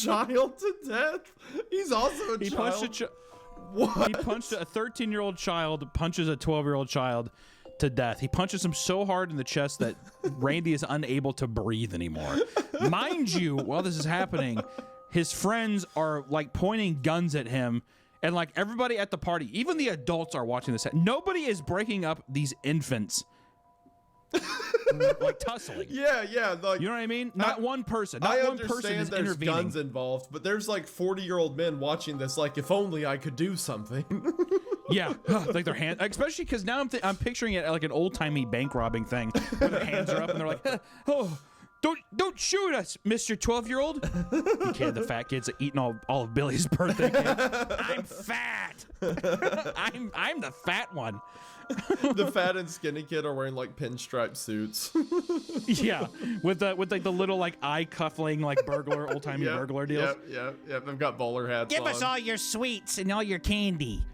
child to death? He's also a child. What? He punched a 13-year-old child, punches a 12-year-old child to death. He punches him so hard in the chest that Randy is unable to breathe anymore. Mind you, while this is happening, his friends are like pointing guns at him, and like everybody at the party, even the adults are watching this. Nobody is breaking up these infants. Like tussling. Yeah. Like, you know what I mean? Not one person. Not one person is there's intervening. guns involved, but there's like 40-year-old men watching this. Like, if only I could do something. Yeah, like their hands, especially because now I'm picturing it like an old-timey bank robbing thing, where their hands are up and they're like, "Oh, don't shoot us, Mr. 12-year-old." The kid, the fat kid's eating all of Billy's birthday cake. I'm fat. I'm the fat one. The fat and skinny kid are wearing like pinstripe suits. Yeah, with like the little like eye cuffling like burglar, old-timey burglar deals. Yeah. They've got bowler hats. Give us all your sweets and all your candy.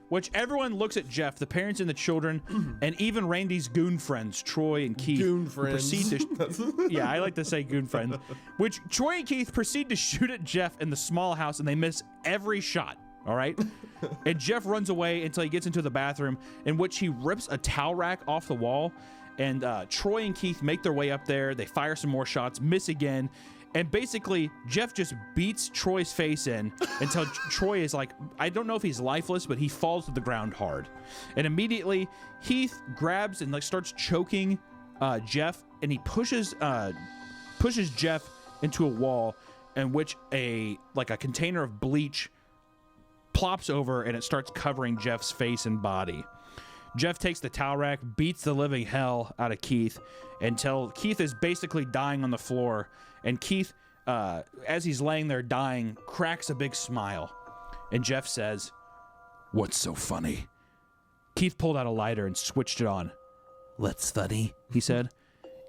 Which everyone looks at Jeff, the parents and the children, and even Randy's goon friends, Troy and Keith. Goon friends. Yeah, I like to say goon friends. Which Troy and Keith proceed to shoot at Jeff in the small house, and they miss every shot. All right? And Jeff runs away until he gets into the bathroom, in which he rips a towel rack off the wall. And Troy and Keith make their way up there. They fire some more shots, miss again. And basically, Jeff just beats Troy's face in until Troy is like, I don't know if he's lifeless, but he falls to the ground hard. And immediately, Heath grabs and like starts choking Jeff, and he pushes Jeff into a wall, in which a container of bleach plops over, and it starts covering Jeff's face and body. Jeff takes the towel rack, beats the living hell out of Keith until Keith is basically dying on the floor. And Keith, as he's laying there dying, cracks a big smile. And Jeff says, "What's so funny?" Keith pulled out a lighter and switched it on. "What's funny," he said,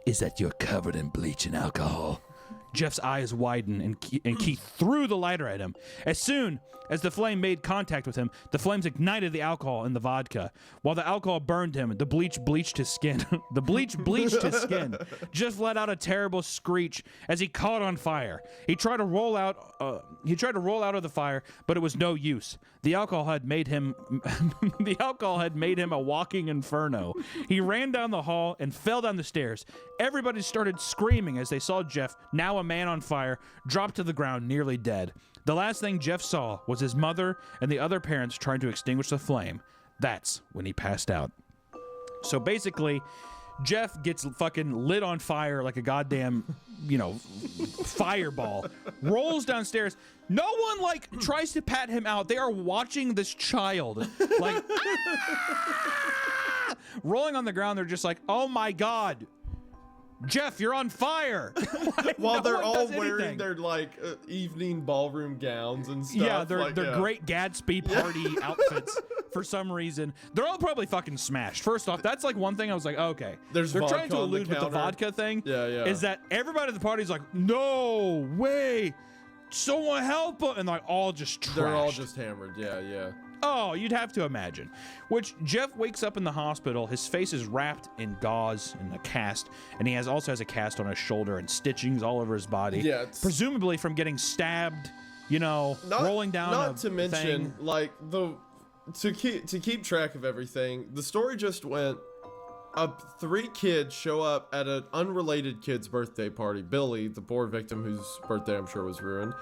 "is that you're covered in bleach and alcohol." Jeff's eyes widened, and Keith threw the lighter at him. As soon as the flame made contact with him, the flames ignited the alcohol in the vodka. While the alcohol burned him, the bleach bleached his skin. The bleach bleached his skin. Jeff let out a terrible screech as he caught on fire. He tried to roll out of the fire, but it was no use. The alcohol had made him a walking inferno. He ran down the hall and fell down the stairs. Everybody started screaming as they saw Jeff, now a man on fire, drop to the ground nearly dead. The last thing Jeff saw was his mother and the other parents trying to extinguish the flame. That's when he passed out. So basically, Jeff gets fucking lit on fire like a goddamn, fireball. Rolls downstairs. No one, tries to pat him out. They are watching this child, rolling on the ground. They're just like, "Oh my God, Jeff, you're on fire!" While they're all wearing their evening ballroom gowns and stuff. Yeah, they're great Gatsby party outfits. For some reason, they're all probably fucking smashed. First off, that's one thing I was like, okay, they're trying to allude with the vodka thing. Yeah. Is that everybody at the party is like, "No way, someone help them," and they're all just trashed. They're all just hammered. Yeah. Oh, you'd have to imagine. Which Jeff wakes up in the hospital. His face is wrapped in gauze and a cast, and he also has a cast on his shoulder and stitchings all over his body. Yeah, presumably from getting stabbed. Rolling down. Not to mention, thing. to keep track of everything. The story just went up. 3 kids show up at an unrelated kid's birthday party. Billy, the poor victim whose birthday I'm sure was ruined.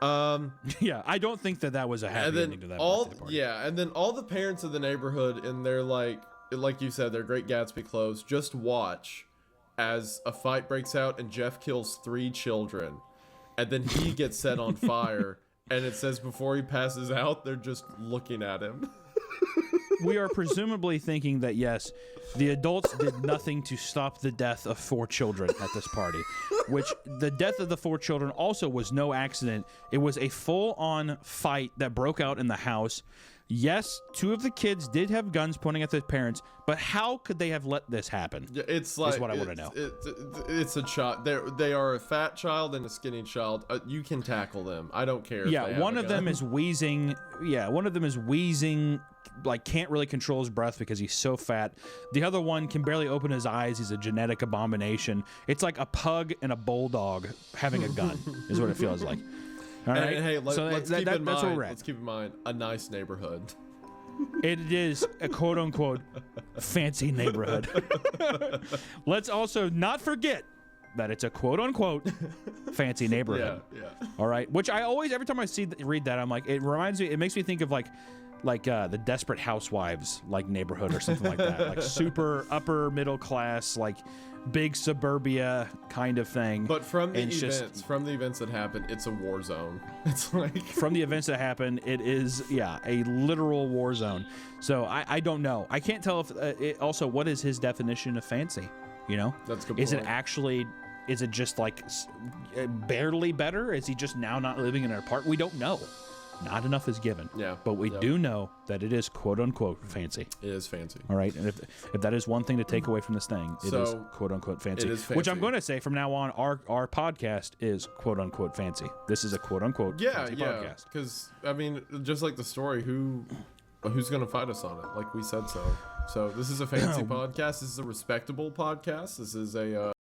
Yeah, I don't think that was a happy ending to that birthday party. Yeah, and then all the parents of the neighborhood in their like you said, their Great Gatsby clothes, just watch as a fight breaks out and Jeff kills 3 children, and then he gets set on fire, and it says before he passes out, they're just looking at him. We are presumably thinking that, yes, the adults did nothing to stop the death of 4 children at this party, which the death of the 4 children also was no accident. It was a full-on fight that broke out in the house. Yes, 2 of the kids did have guns pointing at their parents, but how could they have let this happen? Is what I want to know. It's a child. They are a fat child and a skinny child. You can tackle them. I don't care. Yeah, one of them is wheezing. Yeah, one of them is wheezing, like can't really control his breath because he's so fat. The other one can barely open his eyes. He's a genetic abomination. It's like a pug and a bulldog having a gun is what it feels like. All right. And hey, let's keep in mind. That's where we're at. Let's keep in mind a nice neighborhood. It is a quote unquote fancy neighborhood. Let's also not forget that it's a quote unquote fancy neighborhood. Yeah. All right. Which I always, every time I read that, I'm like, it reminds me, it makes me think of like the Desperate Housewives like neighborhood or something like that, like super upper middle class, like big suburbia kind of thing. But from the events that happen, it's a war zone. It's like from the events that happen, it is a literal war zone. So I don't know. I can't tell if also what is his definition of fancy. You know, that's a good is point. it actually? Is it just like barely better? Is he just now not living in an apartment? We don't know. Not enough is given. Yeah. But we do know that it is quote unquote fancy. It is fancy. All right. And if that is one thing to take away from this thing, it is quote unquote fancy. It is fancy. Which I'm going to say from now on, our podcast is quote unquote fancy. This is a quote unquote fancy podcast. Because I mean, just like the story, who's going to fight us on it? Like we said so. So this is a fancy podcast. This is a respectable podcast. This is a